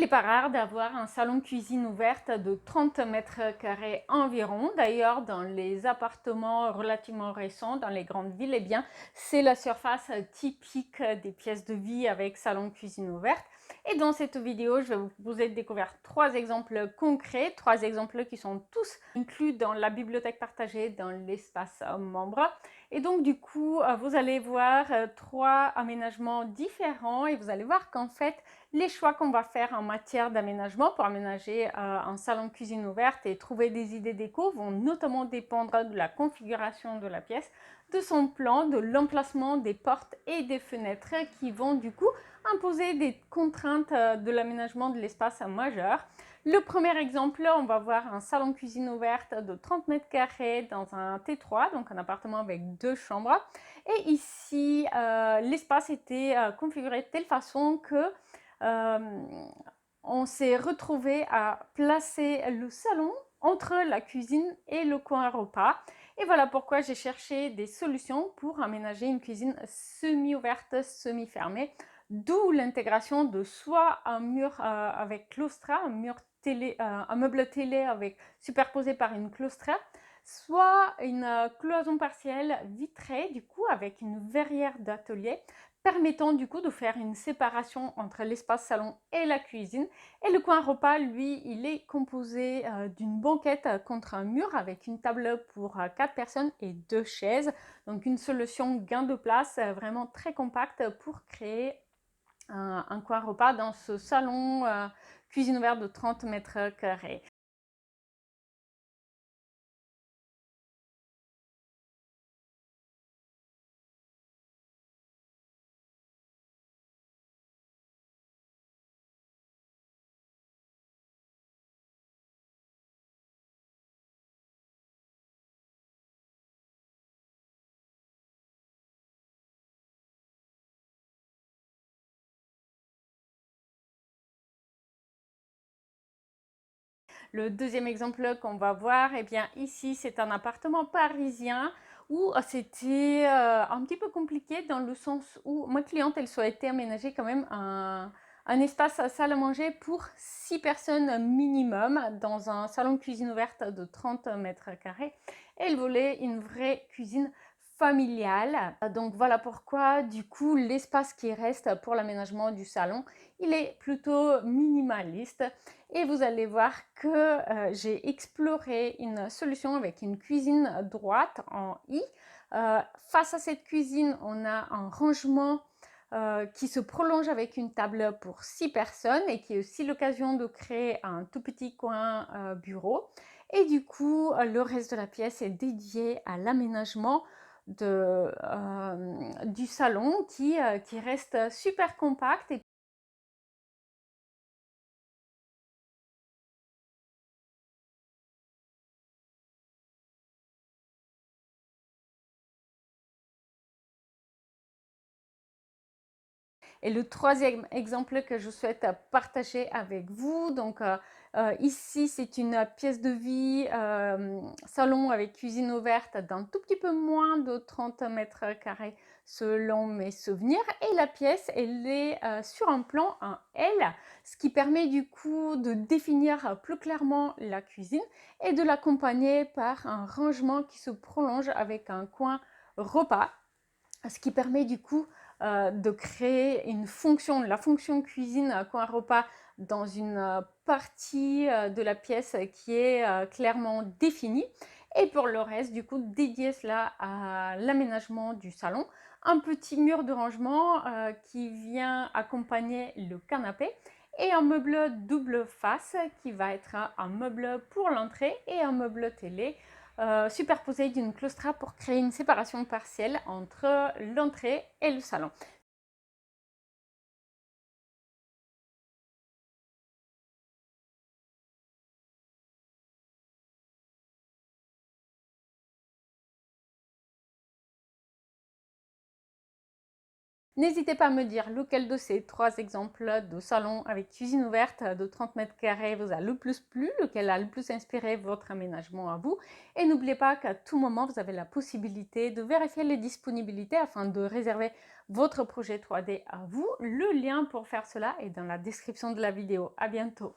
n'est pas rare d'avoir un salon cuisine ouverte de 30 mètres carrés environ. D'ailleurs, dans les appartements relativement récents, dans les grandes villes, eh bien, c'est la surface typique des pièces de vie avec salon cuisine ouverte. Et dans cette vidéo, je vais vous proposer de découvrir 3 exemples concrets, 3 exemples qui sont tous inclus dans la bibliothèque partagée dans l'espace membre. Et donc, du coup, vous allez voir 3 aménagements différents et vous allez voir qu'en fait, les choix qu'on va faire en matière d'aménagement pour aménager un salon cuisine ouverte et trouver des idées déco vont notamment dépendre de la configuration de la pièce, de son plan, de l'emplacement des portes et des fenêtres qui vont du coup imposer des contraintes de l'aménagement de l'espace majeur. Le premier exemple, on va voir un salon cuisine ouverte de 30 mètres carrés dans un T3, donc un appartement avec 2 chambres. Et ici, l'espace était configuré de telle façon que on s'est retrouvé à placer le salon entre la cuisine et le coin repas. Et voilà pourquoi j'ai cherché des solutions pour aménager une cuisine semi-ouverte, semi-fermée, d'où l'intégration de soit un mur avec claustra, un meuble télé avec, superposé par une claustra, soit une cloison partielle vitrée, du coup, avec une verrière d'atelier, permettant du coup de faire une séparation entre l'espace salon et la cuisine. Et le coin repas, lui, il est composé d'une banquette contre un mur avec une table pour 4 personnes et 2 chaises. Donc une solution gain de place vraiment très compacte pour créer un coin repas dans ce salon cuisine ouverte de 30 mètres carrés. Le deuxième exemple qu'on va voir, eh bien ici c'est un appartement parisien où c'était un petit peu compliqué dans le sens où ma cliente elle souhaitait aménager quand même un espace à salle à manger pour 6 personnes minimum dans un salon cuisine ouverte de 30 mètres carrés. Elle voulait une vraie cuisine familiale. Donc voilà pourquoi du coup l'espace qui reste pour l'aménagement du salon, il est plutôt minimaliste. Et vous allez voir que j'ai exploré une solution avec une cuisine droite en I. Face à cette cuisine, on a un rangement qui se prolonge avec une table pour 6 personnes et qui est aussi l'occasion de créer un tout petit coin bureau. Et du coup, le reste de la pièce est dédié à l'aménagement du salon qui reste super compact. Et le troisième exemple que je souhaite partager avec vous, donc ici c'est une pièce de vie, salon avec cuisine ouverte d'un tout petit peu moins de 30 mètres carrés selon mes souvenirs. Et la pièce, elle est sur un plan, un L, ce qui permet du coup de définir plus clairement la cuisine et de l'accompagner par un rangement qui se prolonge avec un coin repas, ce qui permet du coup de créer la fonction cuisine coin repas dans une partie de la pièce qui est clairement définie. Et pour le reste, du coup, dédier cela à l'aménagement du salon. Un petit mur de rangement qui vient accompagner le canapé et un meuble double face qui va être un meuble pour l'entrée et un meuble télé superposé d'une claustra pour créer une séparation partielle entre l'entrée et le salon. N'hésitez pas à me dire lequel de ces 3 exemples de salon avec cuisine ouverte de 30 mètres carrés vous a le plus plu, lequel a le plus inspiré votre aménagement à vous. Et n'oubliez pas qu'à tout moment, vous avez la possibilité de vérifier les disponibilités afin de réserver votre projet 3D à vous. Le lien pour faire cela est dans la description de la vidéo. À bientôt!